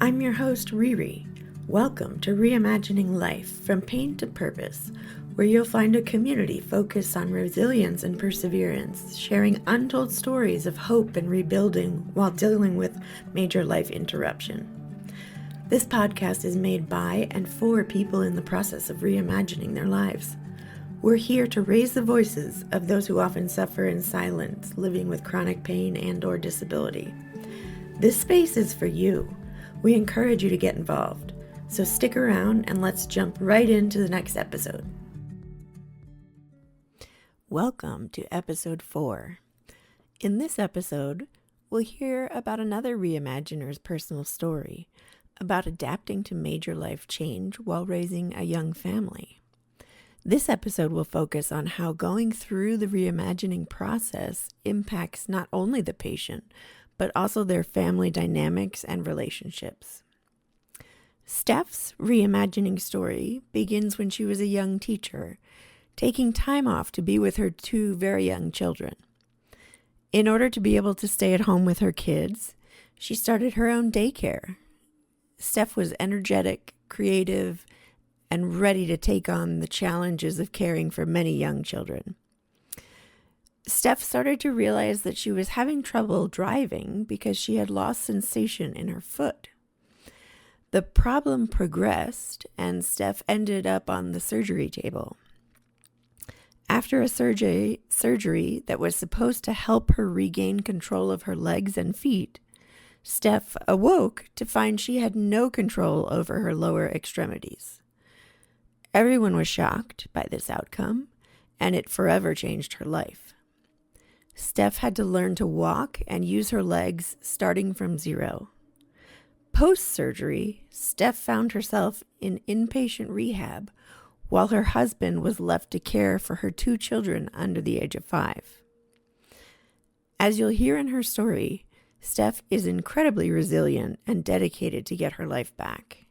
I'm your host, Riri. Welcome to Reimagining Life from Pain to Purpose, where you'll find a community focused on resilience and perseverance, sharing untold stories of hope and rebuilding while dealing with major life interruption. This podcast is made by and for people in the process of reimagining their lives. We're here to raise the voices of those who often suffer in silence, living with chronic pain and/or disability. This space is for you. We encourage you to get involved. So stick around and let's jump right into the next episode. Welcome to episode 4. In this episode, we'll hear about another reimaginer's personal story about adapting to major life change while raising a young family. This episode will focus on how going through the reimagining process impacts not only the patient, but also their family dynamics and relationships. Steph's reimagining story begins when she was a young teacher, taking time off to be with her 2 very young children. In order to be able to stay at home with her kids, she started her own daycare. Steph was energetic, creative, and ready to take on the challenges of caring for many young children. Steph started to realize that she was having trouble driving because she had lost sensation in her foot. The problem progressed, and Steph ended up on the surgery table. After a surgery that was supposed to help her regain control of her legs and feet, Steph awoke to find she had no control over her lower extremities. Everyone was shocked by this outcome, and it forever changed her life. Steph had to learn to walk and use her legs starting from zero. Post-surgery, Steph found herself in inpatient rehab while her husband was left to care for her 2 children under the age of 5. As you'll hear in her story, Steph is incredibly resilient and dedicated to get her life back.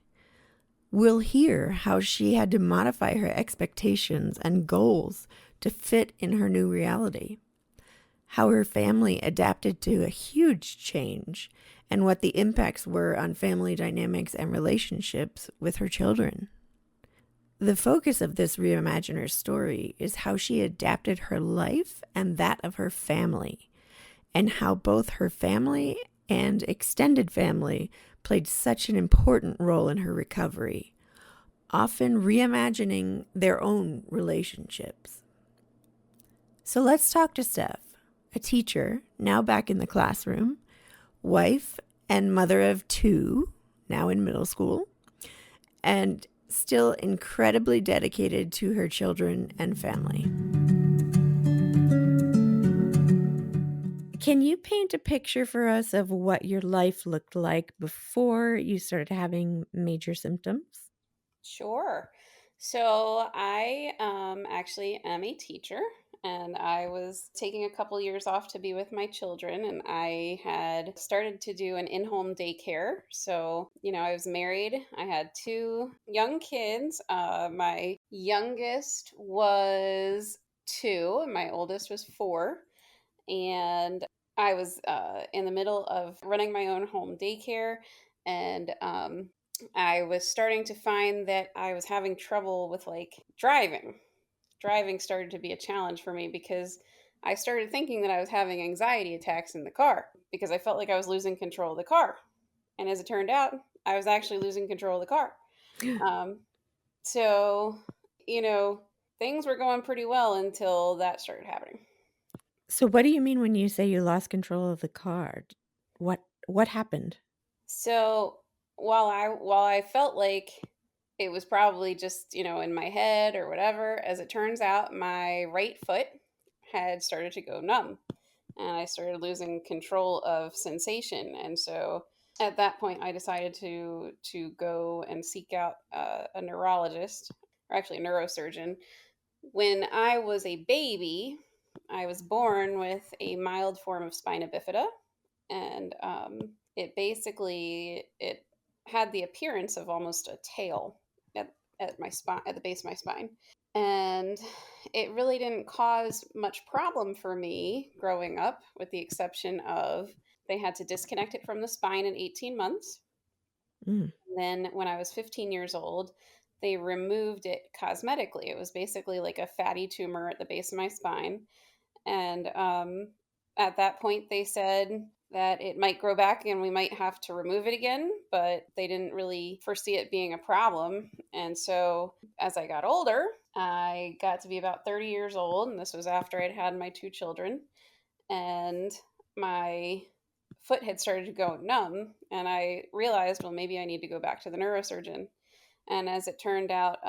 We'll hear how she had to modify her expectations and goals to fit in her new reality, how her family adapted to a huge change, and what the impacts were on family dynamics and relationships with her children. The focus of this reimaginer's story is how she adapted her life and that of her family, and how both her family and extended family played such an important role in her recovery, often reimagining their own relationships. So let's talk to Steph, a teacher now back in the classroom, wife and mother of 2, now in middle school, and still incredibly dedicated to her children and family. Can you paint a picture for us of what your life looked like before you started having major symptoms? Sure. So I actually am a teacher, and I was taking a couple years off to be with my children, and I had started to do an in-home daycare. So, I was married. I had 2 young kids. My youngest was 2, and my oldest was 4. And I was in the middle of running my own home daycare, and I was starting to find that I was having trouble with driving. Driving started to be a challenge for me because I started thinking that I was having anxiety attacks in the car because I felt like I was losing control of the car. And as it turned out, I was actually losing control of the car. Um, so, you know, things were going pretty well until that started happening. So what do you mean when you say you lost control of the car? What happened? So while I felt like it was probably just, in my head or whatever, as it turns out, my right foot had started to go numb, and I started losing control of sensation. And so at that point I decided to go and seek out a neurologist, or actually a neurosurgeon. When I was a baby, I was born with a mild form of spina bifida, and it had the appearance of almost a tail at my spine, at the base of my spine, and it really didn't cause much problem for me growing up, with the exception of they had to disconnect it from the spine in 18 months. Mm. Then when I was 15 years old, they removed it cosmetically. It was basically like a fatty tumor at the base of my spine. And at that point, they said that it might grow back and we might have to remove it again, but they didn't really foresee it being a problem. And so as I got older, I got to be about 30 years old, and this was after I'd had my two children, and my foot had started to go numb. And I realized, well, maybe I need to go back to the neurosurgeon. And as it turned out,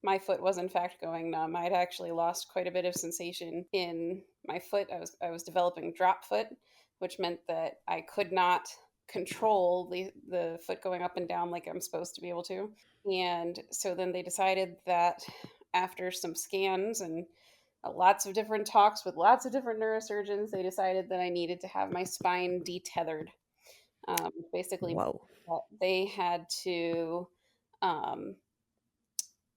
my foot was in fact going numb. I had actually lost quite a bit of sensation in my foot. I was developing drop foot, which meant that I could not control the foot going up and down like I'm supposed to be able to. And so then they decided that after some scans and lots of different talks with lots of different neurosurgeons, they decided that I needed to have my spine detethered. Basically, Whoa. that they had to um,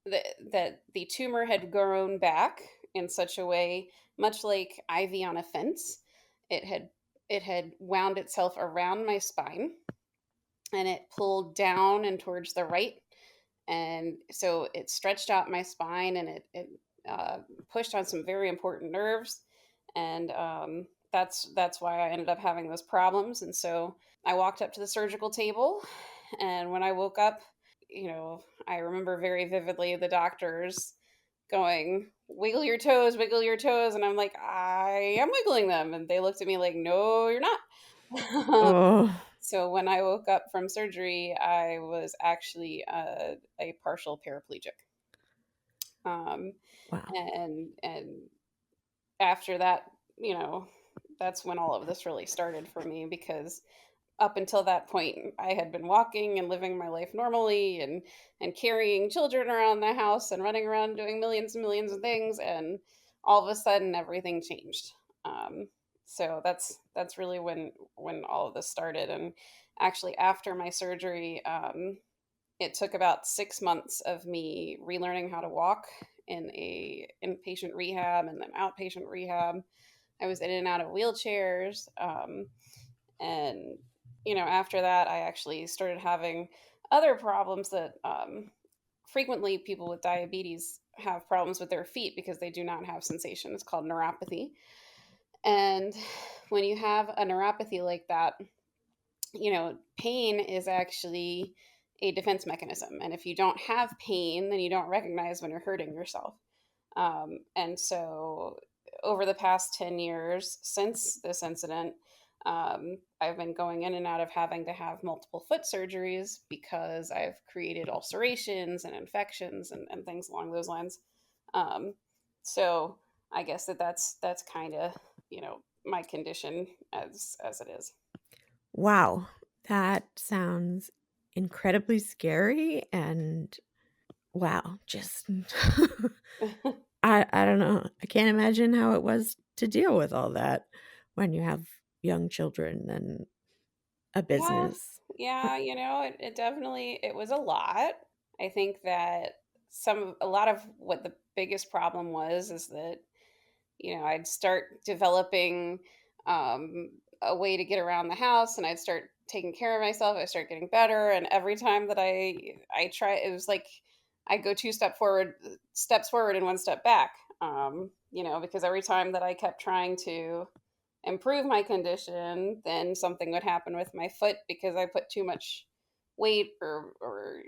that the tumor had grown back in such a way, much like ivy on a fence. It had it had wound itself around my spine, and it pulled down and towards the right, and so it stretched out my spine, and it pushed on some very important nerves, and that's why I ended up having those problems. And so I walked up to the surgical table, and when I woke up, I remember very vividly the doctors going, "Wiggle your toes, wiggle your toes," and I'm like, "I am wiggling them," and they looked at me like, "No, you're not." Oh, So when I woke up from surgery, I was actually a partial paraplegic. Um, wow. and after that, you know, that's when all of this really started for me, because up until that point, I had been walking and living my life normally, and carrying children around the house and running around doing millions and millions of things, and all of a sudden everything changed. Um, so that's really when all of this started. And actually, after my surgery, it took about 6 months of me relearning how to walk in a inpatient rehab and then outpatient rehab. I was in and out of wheelchairs. And after that, I actually started having other problems that frequently people with diabetes have problems with their feet because they do not have sensation. It's called neuropathy. And when you have a neuropathy like that, pain is actually a defense mechanism. And if you don't have pain, then you don't recognize when you're hurting yourself. And so, over the past 10 years since this incident, I've been going in and out of having to have multiple foot surgeries because I've created ulcerations and infections and things along those lines. Um, so, I guess that's kind of my condition as it is. Wow. That sounds incredibly scary and wow, just I don't know. I can't imagine how it was to deal with all that when you have young children and a Yeah, business. yeah, it definitely it was a lot. I think that a lot of what the biggest problem was is that I'd start developing a way to get around the house, and I'd start taking care of myself. I start getting better, and every time that I try, it was like I go steps forward and one step back. Because every time that I kept trying to improve my condition, then something would happen with my foot because I put too much weight, or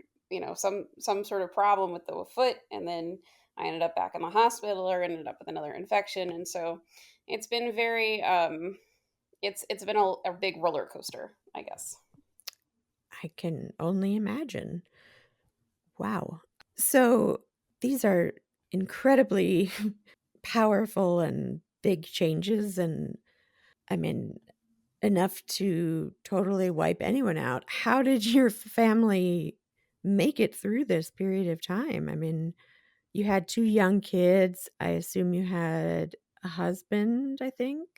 some sort of problem with the foot, and then I ended up back in the hospital or ended up with another infection. And so it's been very it's been a big roller coaster, I guess. I can only imagine. Wow. So these are incredibly powerful and big changes and I mean enough to totally wipe anyone out. How did your family make it through this period of time? I mean, you had 2 young kids. I assume you had a husband, I think?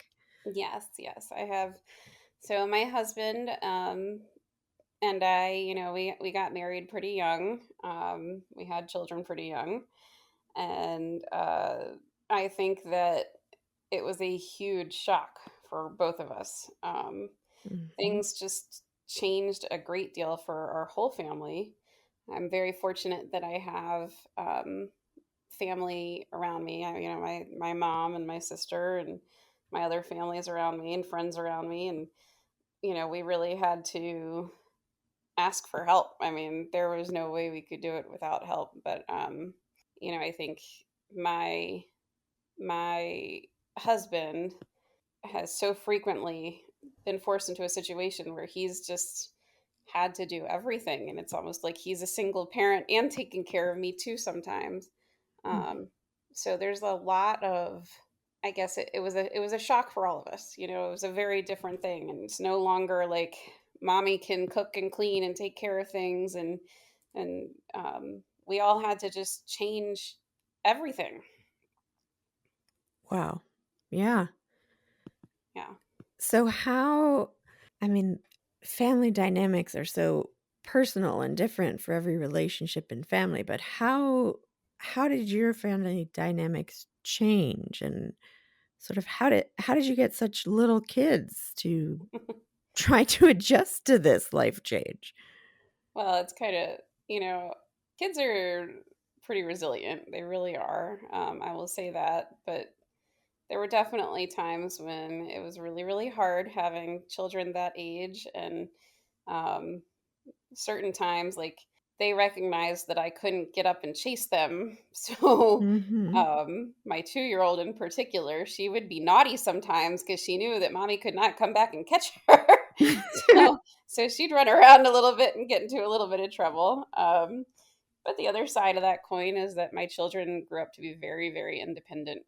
Yes, yes, I have. So my husband, and I, we got married pretty young. We had children pretty young, and I think that it was a huge shock for both of us. Mhm. Things just changed a great deal for our whole family. I'm very fortunate that I have family around me. My mom and my sister and my other families around me and friends around me, and we really had to ask for help. I mean, there was no way we could do it without help. But I think my my husband has so frequently been forced into a situation where he's just had to do everything, and it's almost like he's a single parent and taking care of me too sometimes. Mhm. um, so there's a lot of, I guess it was a shock for all of us. It was a very different thing, and it's no longer like mommy can cook and clean and take care of things, and we all had to just change everything. Wow. Yeah. Yeah. So how, I mean, family dynamics are so personal and different for every relationship and family, but how did your family dynamics change, and sort of how did you get such little kids to try to adjust to this life change? Well, it's kind of, kids are pretty resilient. They really are. I will say that. But there were definitely times when it was really, really hard having children that age. And um, certain times, like, they recognized that I couldn't get up and chase them. So, Mhm. my 2-year old in particular, she would be naughty sometimes because she knew that mommy could not come back and catch her. so, so she'd run around a little bit and get into a little bit of trouble. But the other side of that coin is that my children grew up to be very, very independent.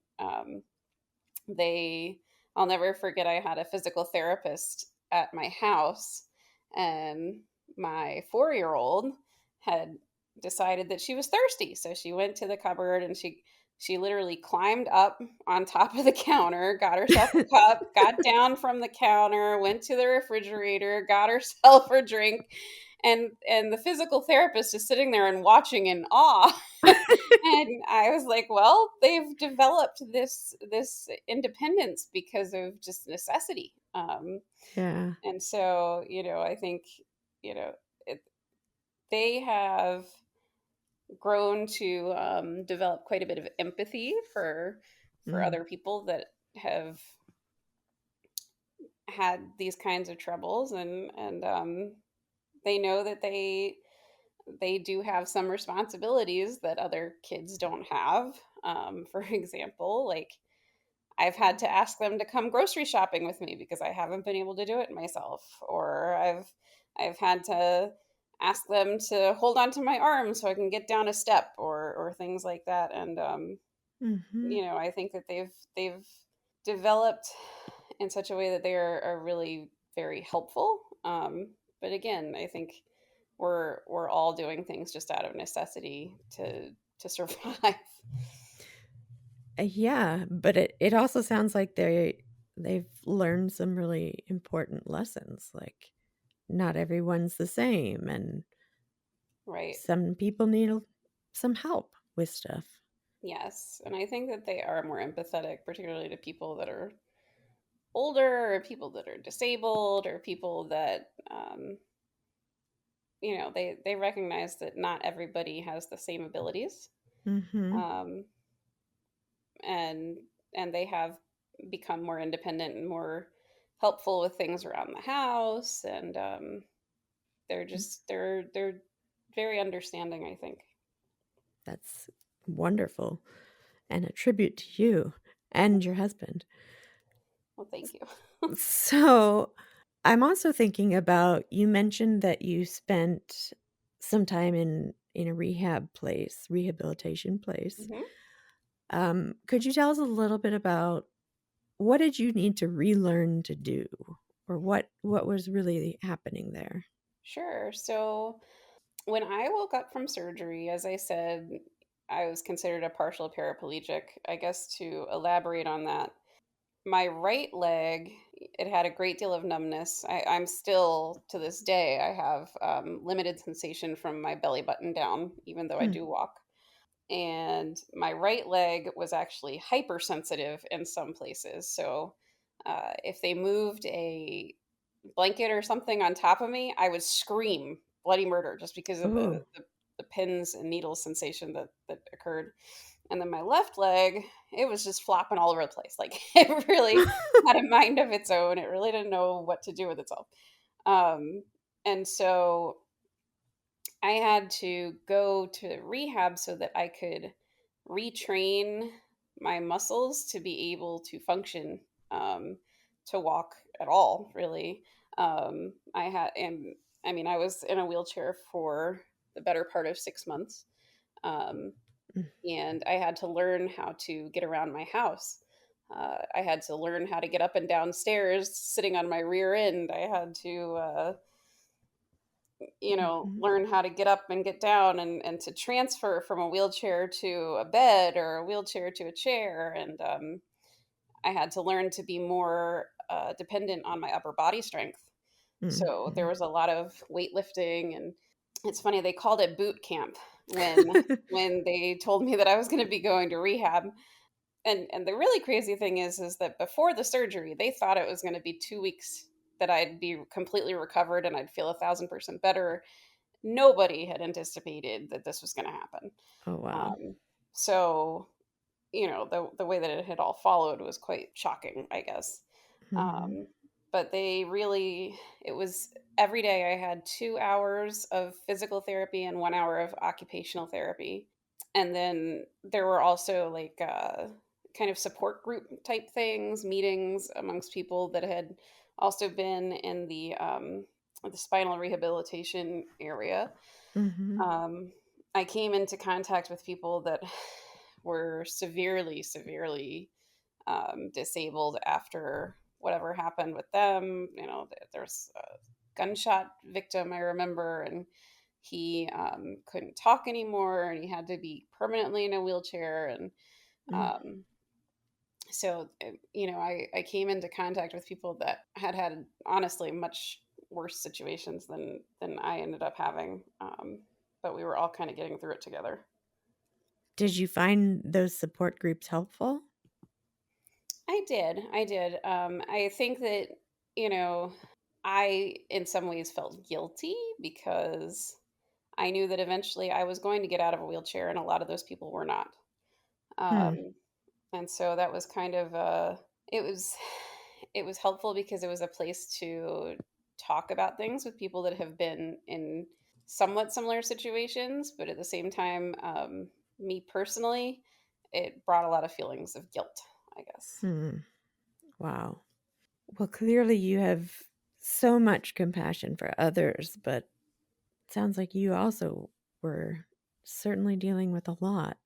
They I'll never forget, I had a physical therapist at my house, and my 4-year-old had decided that she was thirsty, so she went to the cupboard and she literally climbed up on top of the counter, got herself a cup, got down from the counter, went to the refrigerator, got herself a drink, and the physical therapist is sitting there and watching in awe. And I was like, well, they've developed this independence because of just necessity. Yeah. And so, I think, you know, it, they have grown to develop quite a bit of empathy for Mm. other people that have had these kinds of troubles, and they know that they do have some responsibilities that other kids don't have. For example, like, I've had to ask them to come grocery shopping with me because I haven't been able to do it myself, or I've had to ask them to hold on to my arm so I can get down a step, or things like that. And Mhm. I think that they've developed in such a way that they are really very helpful. But again, I think we're all doing things just out of necessity to survive. Yeah, but it also sounds like they've learned some really important lessons, like not everyone's the same, and Right. some people need some help with stuff. Yes, and I think that they are more empathetic, particularly to people that are older, or people that are disabled, or people that they recognize that not everybody has the same abilities, Mhm. um, and and they have become more independent and more helpful with things around the house, and they're very understanding, I think. That's wonderful, and a tribute to you and your husband. Well, thank you. So, I'm also thinking about, you mentioned that you spent some time in a rehabilitation place. Hmm. Could you tell us a little bit about what did you need to relearn to do, or what was really happening there? Sure. So when I woke up from surgery, as I said, I was considered a partial paraplegic. I guess to elaborate on that, my right leg, it had a great deal of numbness. I'm still, to this day, I have limited sensation from my belly button down, even though I Hmm. do walk. And my right leg was actually hypersensitive in some places. So if they moved a blanket or something on top of me, I would scream bloody murder just because of Oh. the pins and needles sensation that occurred. And then my left leg, it was just flopping all over the place. Like it really had a mind of its own. It really didn't know what to do with itself. Um, and so I had to go to rehab so that I could retrain my muscles to be able to function, to walk at all, really. I had, and I mean, I was in a wheelchair for the better part of 6 months. Um, and I had to learn how to get around my house. I had to learn how to get up and down stairs sitting on my rear end. I had to, Mhm. learn how to get up and get down and to transfer from a wheelchair to a bed or a wheelchair to a chair. And I had to learn to be more dependent on my upper body strength. So there Mhm. was a lot of weightlifting, and it's funny they called it boot camp when they told me that I was going to be going to rehab. And the really crazy thing is that before the surgery, they thought it was going to be 2 weeks that I'd be completely recovered and I'd feel 1,000% better. Nobody had anticipated that this was going to happen. Oh, wow. Um, so, the way that it had all followed was quite shocking, I guess. Mhm. Um, but it was every day I had 2 hours of physical therapy and 1 hour of occupational therapy. And then there were also like kind of support group type things, meetings amongst people that had also been in the spinal rehabilitation area. Mhm. um, I came into contact with people that were severely, severely disabled after whatever happened with them. There's a gunshot victim I remember, and he couldn't talk anymore, and he had to be permanently in a wheelchair. And Mm. um, I came into contact with people that had honestly much worse situations than I ended up having. But we were all kind of getting through it together. Did you find those support groups helpful? I did. I think that, you know, I in some ways felt guilty because I knew that eventually I was going to get out of a wheelchair, and a lot of those people were not. Hmm. Um, and so that was kind of it was it was helpful because it was a place to talk about things with people that have been in somewhat similar situations, but at the same time, me personally, it brought a lot of feelings of guilt, I guess. Hmm. Wow. Well, clearly you have so much compassion for others, but it sounds like you also were certainly dealing with a lot.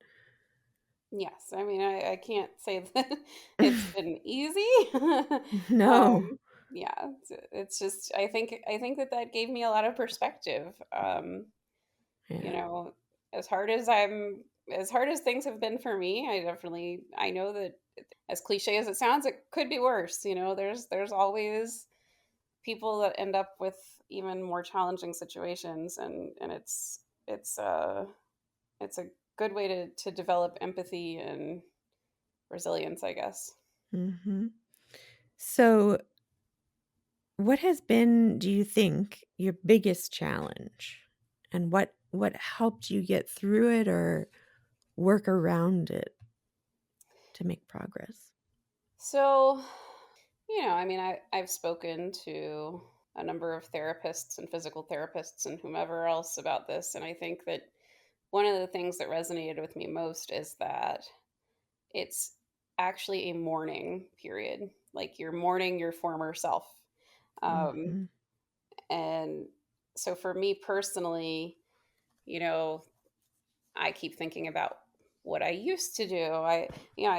Yes, I mean, I can't say that it's been easy. No. um, yeah, it's just I think that gave me a lot of perspective. You Yeah. know, as hard as things have been for me, I know that as cliche as it sounds, it could be worse. There's always people that end up with even more challenging situations, and it's a good way to develop empathy and resilience, I guess. Hmm. So, what has been, do you think, your biggest challenge? And what helped you get through it or work around it to make progress? So, I mean, I've spoken to a number of therapists and physical therapists and whomever else about this. And I think that one of the things that resonated with me most is that it's actually a mourning period. Like you're mourning your former self. Um, Mhm. and so for me personally, you know, I keep thinking about what I used to do. I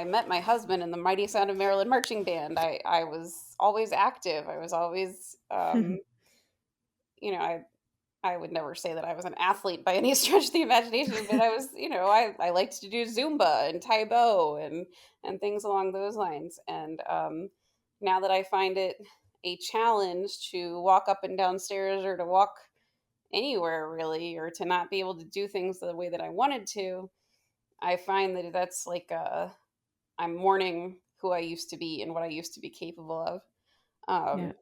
met my husband in the Mighty Sound of Maryland marching band. I was always active. I was always, I would never say that I was an athlete by any stretch of the imagination, but I was, I liked to do Zumba and Taibo and things along those lines. And now that I find it a challenge to walk up and down stairs or to walk anywhere really, or to not be able to do things the way that I wanted to, I find that that's like I'm mourning who I used to be and what I used to be capable of. Yeah. Um,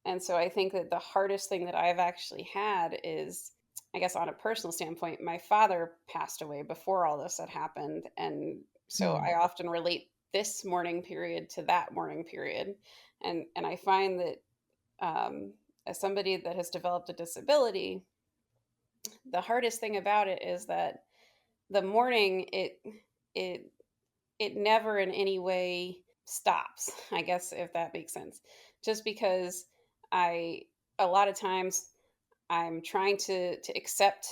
And so I think that the hardest thing that I've actually had is, I guess, on a personal standpoint, my father passed away before all this had happened. And so Mm. I often relate this mourning period to that mourning period. And I find that as somebody that has developed a disability, the hardest thing about it is that the mourning, it it never in any way stops, I guess, if that makes sense. Just because I a lot of times I'm trying to accept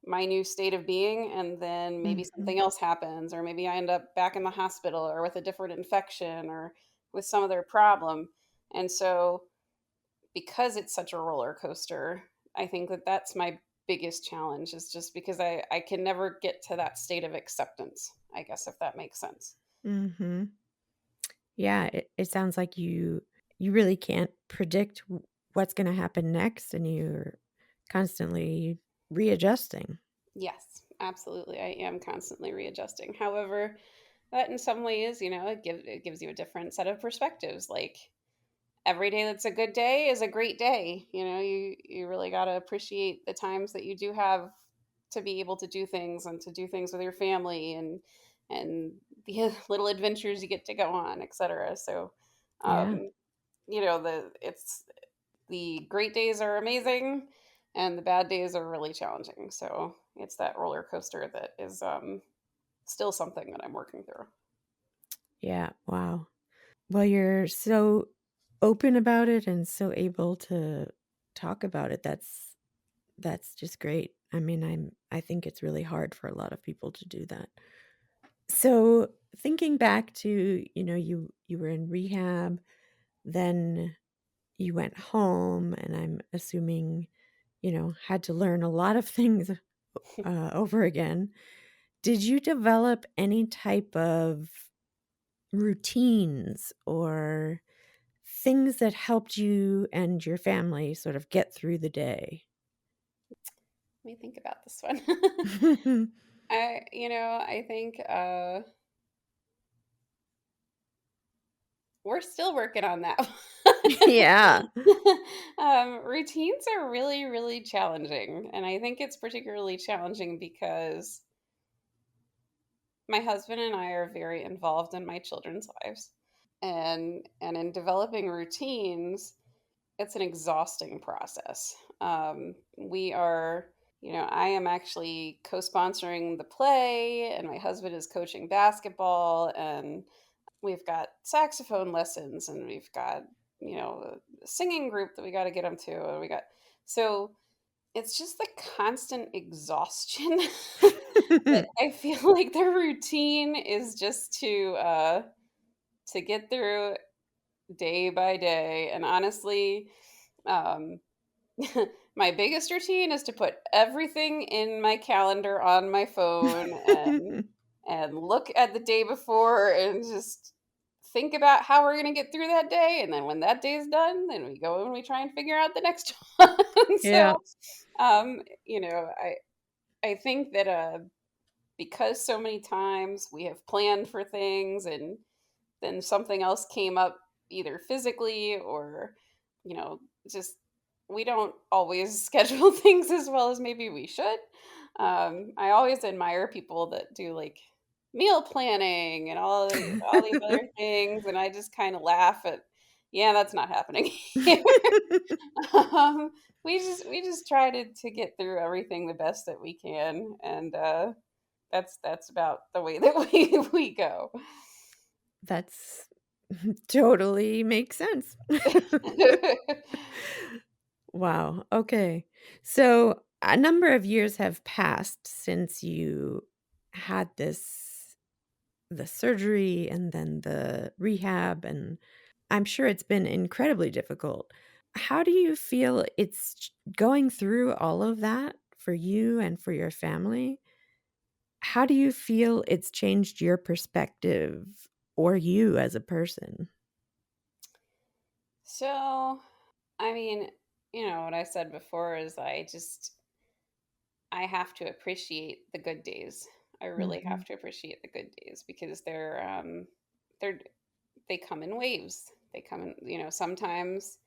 my new state of being, and then maybe Mhm. something else happens, or maybe I end up back in the hospital or with a different infection or with some other problem. And so because it's such a roller coaster, I think that that's my biggest challenge, is just because I can never get to that state of acceptance, I guess, if that makes sense. Mhm. Yeah, it sounds like you really can't predict what's gonna happen next, and you're constantly readjusting. Yes, absolutely. I am constantly readjusting. However, that in some ways, it gives you a different set of perspectives. Like every day that's a good day is a great day. You really got to appreciate the times that you do have to be able to do things and to do things with your family, and the little adventures you get to go on, etc. So, Yeah, um, the great days are amazing and the bad days are really challenging. So it's that roller coaster that is still something that I'm working through. yeah, wow. Well, you're so open about it and so able to talk about it. That's just great. I mean, I think it's really hard for a lot of people to do that. So, thinking back to, you were in rehab, then you went home, and I'm assuming, had to learn a lot of things over again. Did you develop any type of routines or things that helped you and your family sort of get through the day? Let me think about this one. I think we're still working on that Yeah. one. Routines are really, really challenging. And I think it's particularly challenging because my husband and I are very involved in my children's lives. And in developing routines, it's an exhausting process. We are, I am actually co-sponsoring the play, and my husband is coaching basketball, and we've got saxophone lessons, and we've got a singing group that we got to get them to, and we got so it's just the constant exhaustion that I feel like the routine is just to get through day by day. And honestly, um, my biggest routine is to put everything in my calendar on my phone and look at the day before and just think about how we're going to get through that day. And then when that day is done, then we go and we try and figure out the next one. Yeah. So, um, I think that because so many times we have planned for things and then something else came up either physically or you know just we don't always schedule things as well as maybe we should. I always admire people that do like meal planning and all these other things, and I just kind of laugh at, yeah, that's not happening here. We just try to get through everything the best that we can, and that's about the way that we go. That's totally makes sense. Wow, okay. So, a number of years have passed since you had the surgery and then the rehab, and I'm sure it's been incredibly difficult. How do you feel it's going through all of that for you and for your family? How do you feel it's changed your perspective or you as a person? So, I mean, what I said before is I have to appreciate the good days. I really Mhm. have to appreciate the good days because they're they come in waves. They come in, sometimes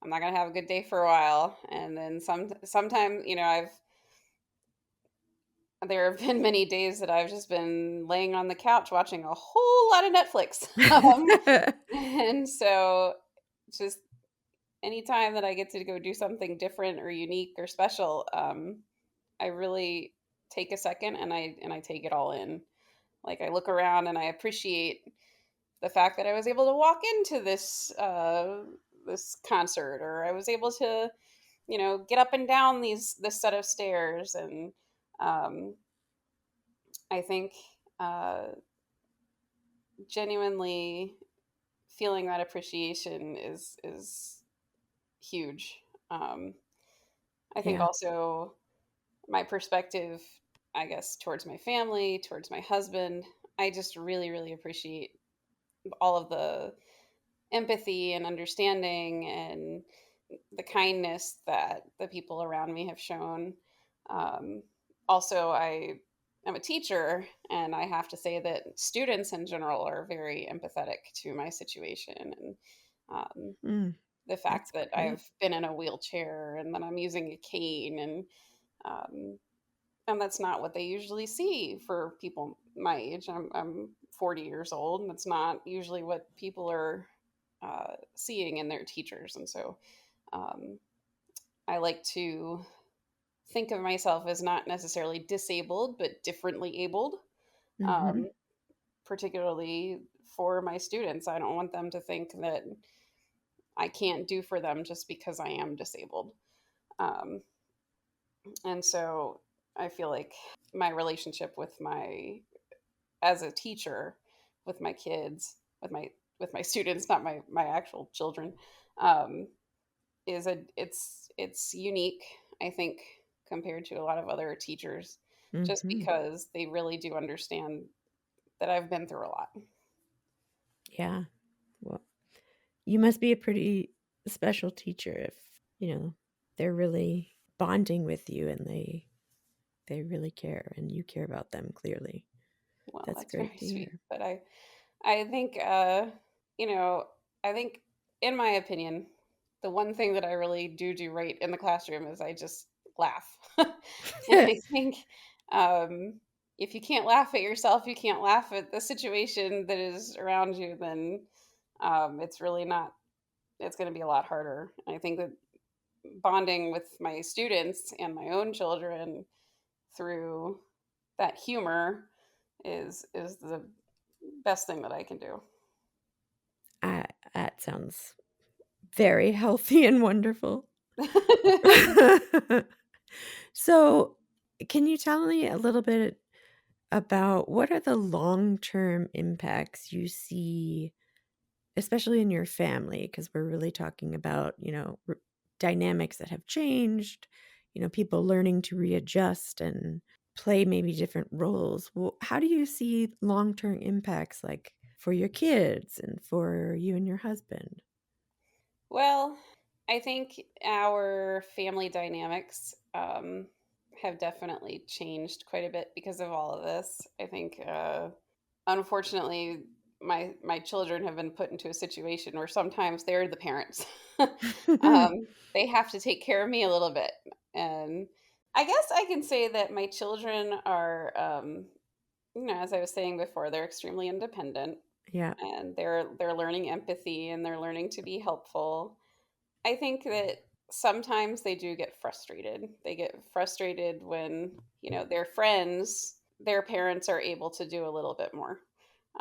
I'm not gonna have a good day for a while, and then sometimes, there have been many days that I've just been laying on the couch watching a whole lot of Netflix. And so just anytime that I get to go do something different or unique or special, I really take a second and I take it all in. Like, I look around and I appreciate the fact that I was able to walk into this concert, or I was able to, get up and down this set of stairs. And um, I think uh, genuinely feeling that appreciation is huge. Um, I think Yeah. also my perspective, I guess, towards my family, towards my husband, I just really, really appreciate all of the empathy and understanding and the kindness that the people around me have shown. Um, Also, I am a teacher, and I have to say that students in general are very empathetic to my situation. And Mm, the that's fact that great. I've been in a wheelchair and that I'm using a cane, um, and that's not what they usually see for people my age. I'm 40 years old, and that's not usually what people are seeing in their teachers. And so um, I like to think of myself as not necessarily disabled, but differently abled, Hmm. um, particularly for my students. I don't want them to think that I can't do for them just because I am disabled. Um, and so I feel like my relationship with my as a teacher with my kids, with my students, not my actual children, um, it's unique, I think, compared to a lot of other teachers, just Hmm. because they really do understand that I've been through a lot. Yeah. Well, you must be a pretty special teacher if, you know, they're really bonding with you and they really care and you care about them clearly. Well, That's that's great very to sweet, hear. but I think you know I think, in my opinion, the one thing that I really do right in the classroom is I just laugh. And I think um, if you can't laugh at yourself, you can't laugh at the situation that is around you, then it's really not. It's going to be a lot harder. I think that bonding with my students and my own children through that humor is the best thing that I can do. I, that sounds very healthy and wonderful. So, can you tell me a little bit about what are the long-term impacts you see, especially in your family? Because we're really talking about, dynamics that have changed, people learning to readjust and play maybe different roles. Well, how do you see long-term impacts like for your kids and for you and your husband? Well, I think our family dynamics have definitely changed quite a bit because of all of this. I think, unfortunately, my children have been put into a situation where sometimes they're the parents. They have to take care of me a little bit, and I guess I can say that my children are, as I was saying before, they're extremely independent, Yeah. and they're learning empathy and they're learning to be helpful. I think that sometimes they do get frustrated. They get frustrated when, their friends, their parents are able to do a little bit more.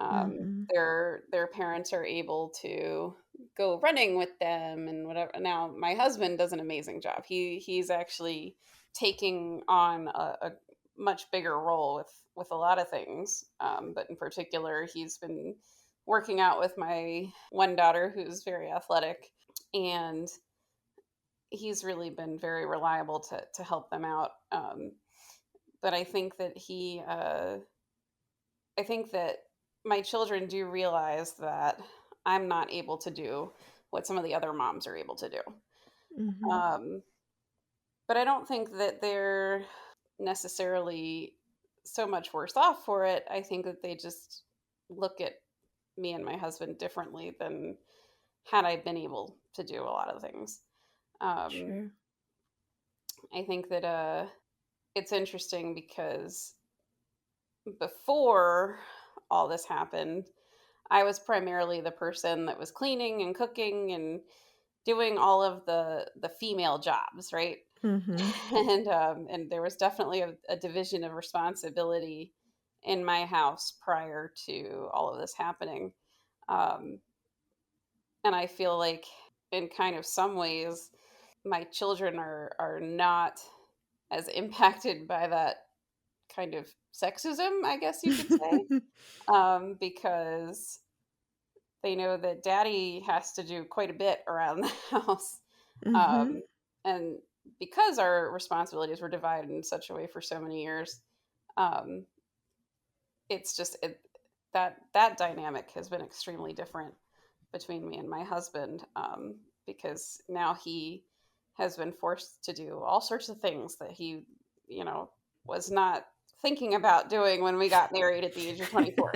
Mhm. Their parents are able to go running with them and whatever. Now, my husband does an amazing job. He's actually taking on a much bigger role with a lot of things. But in particular, he's been working out with my one daughter who's very athletic, and he's really been very reliable to help them out. But I think that my children do realize that I'm not able to do what some of the other moms are able to do. Mhm. Um, but I don't think that they're necessarily so much worse off for it. I think that they just look at me and my husband differently than had I been able to do a lot of things. Um, Sure. I think that it's interesting because before all this happened, I was primarily the person that was cleaning and cooking and doing all of the female jobs, right? Mm-hmm. And there was definitely a division of responsibility in my house prior to all of this happening. Um, and I feel like in kind of some ways my children are not as impacted by that kind of sexism, I guess you could say, because they know that daddy has to do quite a bit around the house. Mm-hmm. Um, and because our responsibilities were divided in such a way for so many years, um, it's just that dynamic has been extremely different between me and my husband, because now he has been forced to do all sorts of things that he, you know, was not thinking about doing when we got married at the age of 24.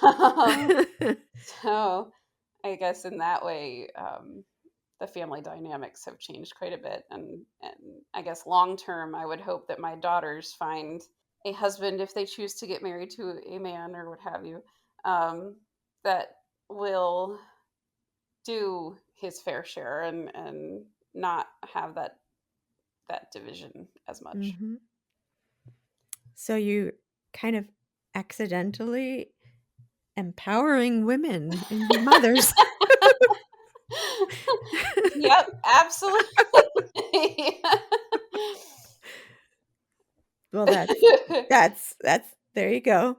um, so I guess in that way, the family dynamics have changed quite a bit, and I guess long term, I would hope that my daughters find a husband if they choose to get married to a man or what have you, um, that will do his fair share and not have that division as much. Mm-hmm. So you kind of accidentally empowering women and mothers. Yep, absolutely. Well, that's there you go.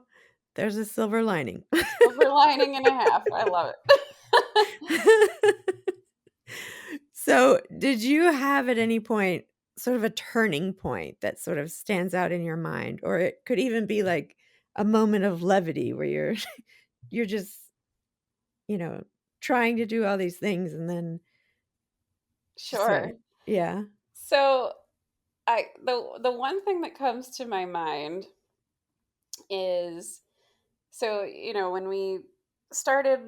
There's a silver lining. Silver lining and a half. I love it. So, did you have at any point sort of a turning point that sort of stands out in your mind? Or it could even be like a moment of levity where you're you're just, you know, trying to do all these things and then just sort of Sure. yeah. So the one thing that comes to my mind is, so when we started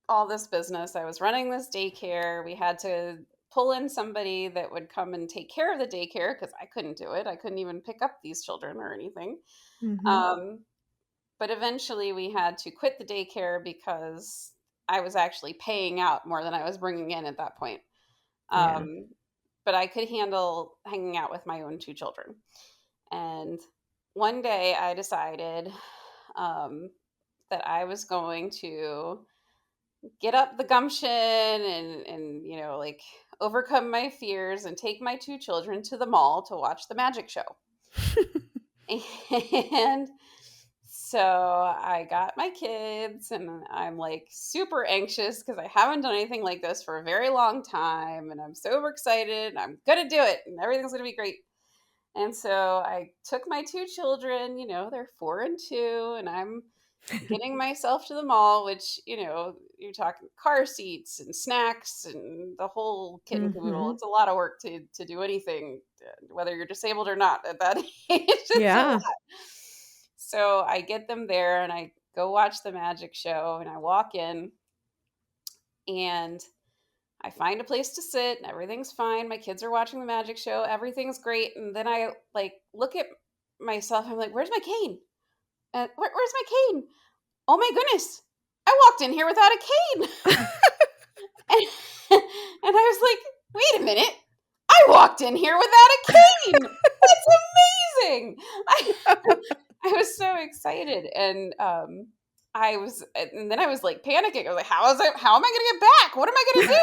all this business, I was running this daycare. We had to pull in somebody that would come and take care of the daycare because I couldn't do it. I couldn't even pick up these children or anything. Mhm. Um, but eventually we had to quit the daycare because I was actually paying out more than I was bringing in at that point. Yeah. Um, but I could handle hanging out with my own two children. And one day I decided, um, that I was going to get up the gumption and like overcome my fears and take my two children to the mall to watch the magic show. And so I got my kids and I'm like super anxious because I haven't done anything like this for a very long time and I'm super excited. I'm going to do it and everything's going to be great. And so I took my two children, they're 4 and 2, and I'm getting myself to the mall, which, you're talking car seats and snacks and the whole kit and caboodle. Mhm. It's a lot of work to do anything, whether you're disabled or not at that age. It's a Yeah. lot. So I get them there and I go watch the magic show and I walk in and I find a place to sit and everything's fine. My kids are watching the magic show. Everything's great. And then I like look at myself. I'm like, where's my cane? Where's my cane? Oh my goodness. I walked in here without a cane. And, and I was like, wait a minute. I walked in here without a cane. That's amazing. I, I was so excited. And then I was like panicking. I was like, how am I going to get back? What am I going to do?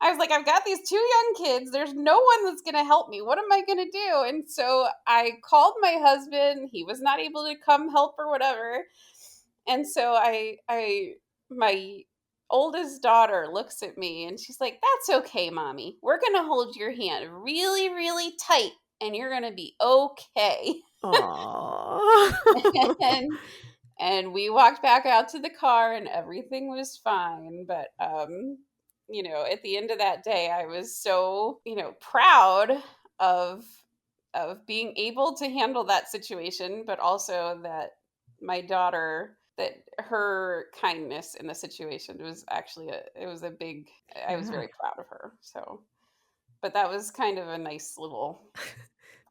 I was like, I've got these two young kids. There's no one that's going to help me. What am I going to do? And so I called my husband. He was not able to come help or whatever. And so my oldest daughter looks at me and she's like, "That's okay, mommy. We're going to hold your hand really, really tight and you're going to be okay." Aw. and and we walked back out to the car and everything was fine, but at the end of that day I was so, proud of being able to handle that situation, but also that my daughter that her kindness in the situation was actually it was a big, I was Yeah. very proud of her. So, but that was kind of a nice little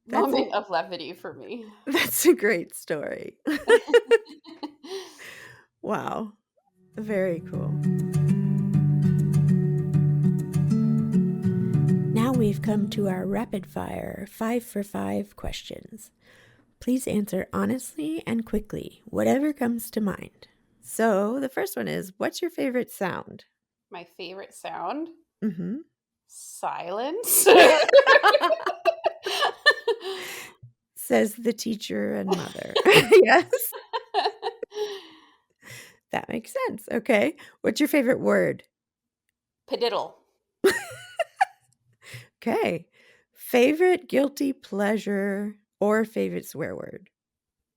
That's a moment of levity for me. that's a great story. Wow. Very cool. Now we've come to our rapid fire 5 for 5 questions. Please answer honestly and quickly, whatever comes to mind. So the first one is, what's your favorite sound? My favorite sound? Mm-hmm. Silence. Says the teacher and mother. Yes, that makes sense. Okay. What's your favorite word? Padiddle. Okay. Favorite guilty pleasure or favorite swear word?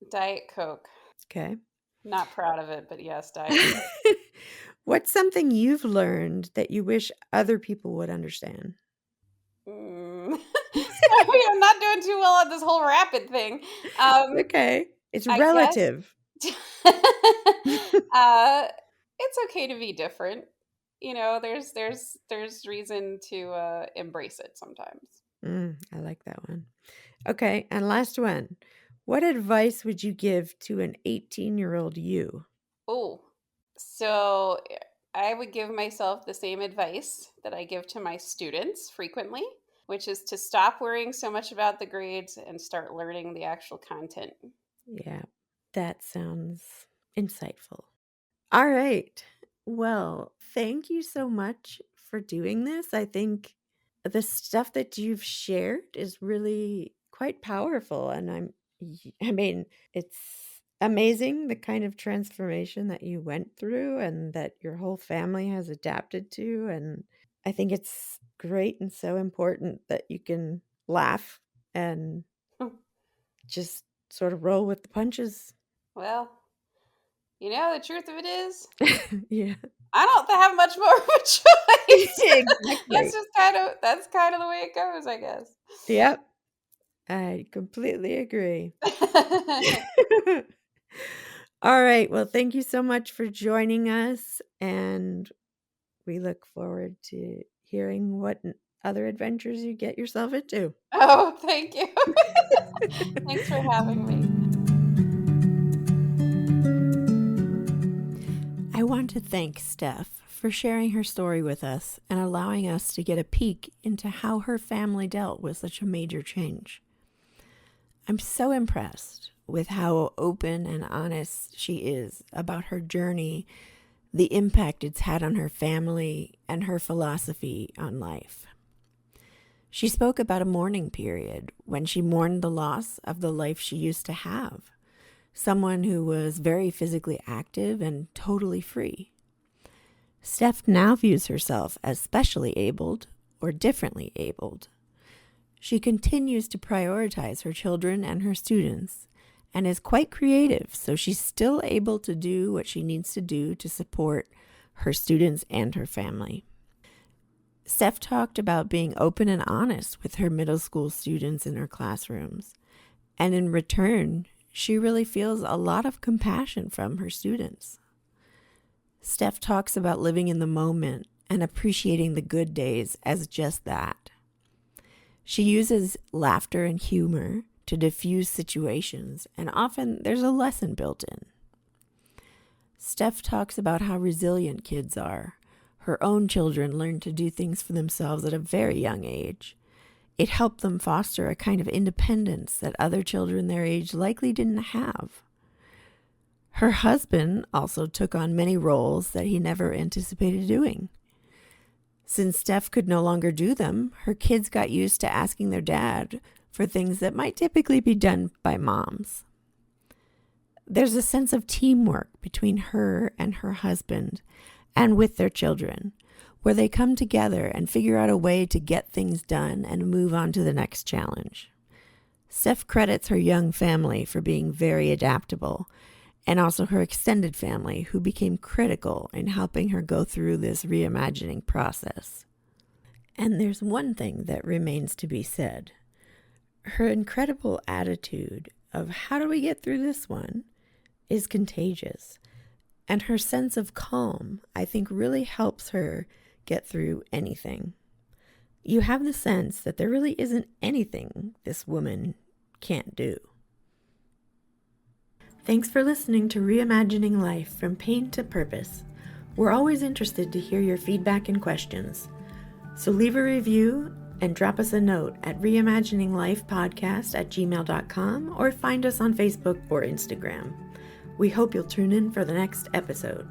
Diet Coke. Okay. Not proud of it, but yes, Diet Coke. What's something you've learned that you wish other people would understand? Sorry, I'm not doing too well on this whole rapid thing. Okay. It's I guess relative. uh, it's okay to be different. You know, there's reason to embrace it sometimes. I like that one. Okay. And last one. What advice would you give to an 18-year-old you? Oh, so I would give myself the same advice that I give to my students frequently, which is to stop worrying so much about the grades and start learning the actual content. Yeah, that sounds insightful. All right. Well, thank you so much for doing this. I think the stuff that you've shared is really quite powerful. And I mean, it's amazing the kind of transformation that you went through and that your whole family has adapted to. And I think it's great and so important that you can laugh and just sort of roll with the punches. Well, you know, the truth of it is, Yeah, I don't have much more of a choice. exactly. That's kind of the way it goes, I guess. Yep, I completely agree. All right. Well, thank you so much for joining us. And we look forward to hearing what other adventures you get yourself into. Oh, thank you. Thanks for having me. I want to thank Steph for sharing her story with us and allowing us to get a peek into how her family dealt with such a major change. I'm so impressed with how open and honest she is about her journey, the impact it's had on her family, and her philosophy on life. She spoke about a mourning period when she mourned the loss of the life she used to have, someone who was very physically active and totally free. Steph now views herself as specially abled or differently abled. She continues to prioritize her children and her students and is quite creative, so she's still able to do what she needs to do to support her students and her family. Steph talked about being open and honest with her middle school students in her classrooms, and in return, she really feels a lot of compassion from her students. Steph talks about living in the moment and appreciating the good days as just that. She uses laughter and humor to diffuse situations, and often there's a lesson built in. Steph talks about how resilient kids are. Her own children learned to do things for themselves at a very young age. It helped them foster a kind of independence that other children their age likely didn't have. Her husband also took on many roles that he never anticipated doing. Since Steph could no longer do them, her kids got used to asking their dad for things that might typically be done by moms. There's a sense of teamwork between her and her husband and with their children, where they come together and figure out a way to get things done and move on to the next challenge. Steph credits her young family for being very adaptable, and also her extended family, who became critical in helping her go through this reimagining process. And there's one thing that remains to be said. Her incredible attitude of how do we get through this one is contagious. And her sense of calm, I think, really helps her get through anything. You have the sense that there really isn't anything this woman can't do. Thanks for listening to Reimagining Life from Pain to Purpose. We're always interested to hear your feedback and questions. So leave a review and drop us a note at reimagininglifepodcast@gmail.com or find us on Facebook or Instagram. We hope you'll tune in for the next episode.